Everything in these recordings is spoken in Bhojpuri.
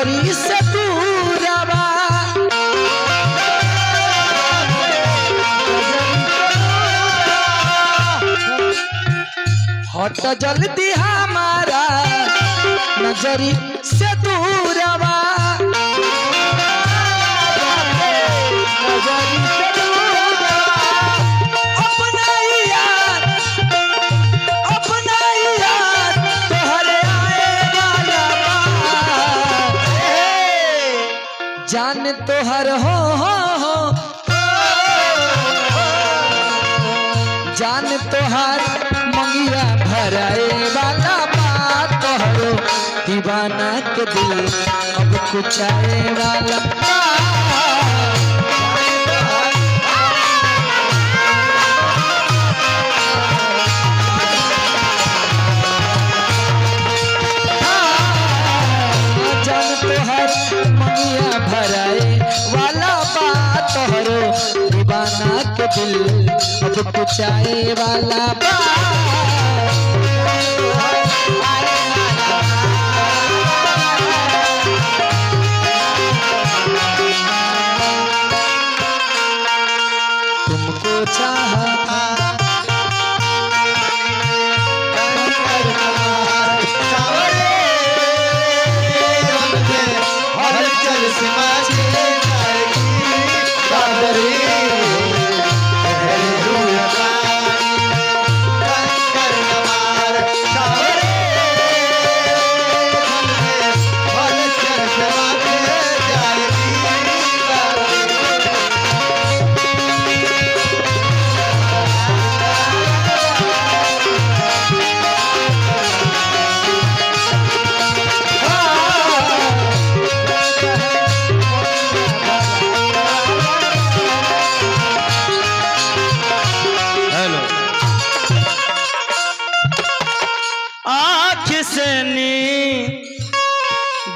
नजरी से दूरवा हट जल्दी हमारा नजरी से दूरवा जान तोहर हो जान तोहर मंगिया भराए वाला बात तोहरो दीवाना के दिल अब कुचाए वाला जान तोहर मंगिया भराए वाला बात तोहरो दीवाना के दिल अब कुचाए वाला तुमको चाहता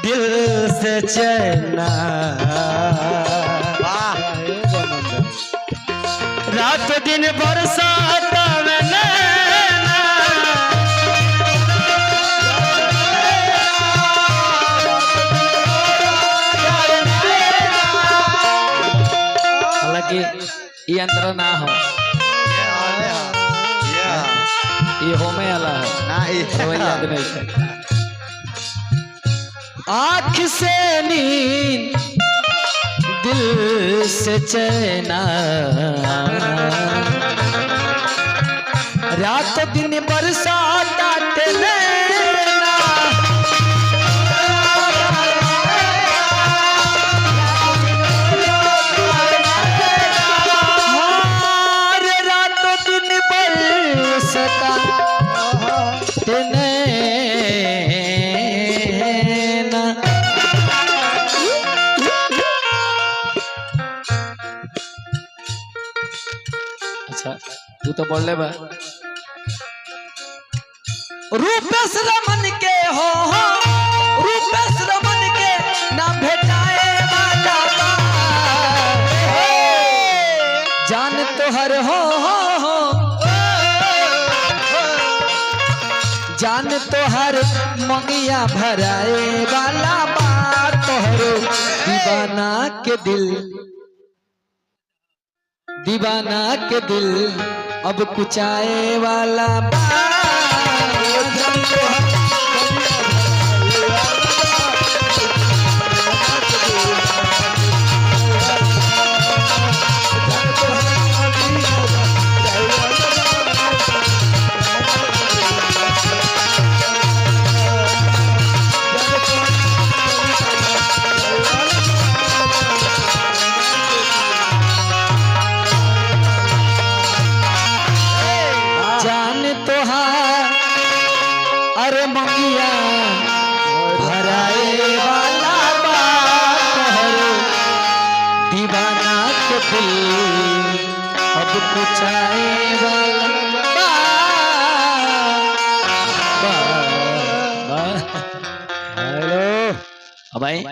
दिल से चैना रात दिन बरसात में नैना हालांकि ये अंतर ना हो ये हो में अला है याद नहीं आँख से नींद दिल से चैना रात दिन बरसात आते नैना रात दिन बरसात आते तू तो बोल ले बा रूपेश रमन के हो रूपेश रमन के ना भेटाए वाला जान तोहर हो जान तोहर मंगिया भराए वाला बात तोहरो दीवाना के दिल अब कुचाए वाला अरे मंगिया भराए वाला बात दीवाना के दिल अब कुचाए वाला हेलो भाई।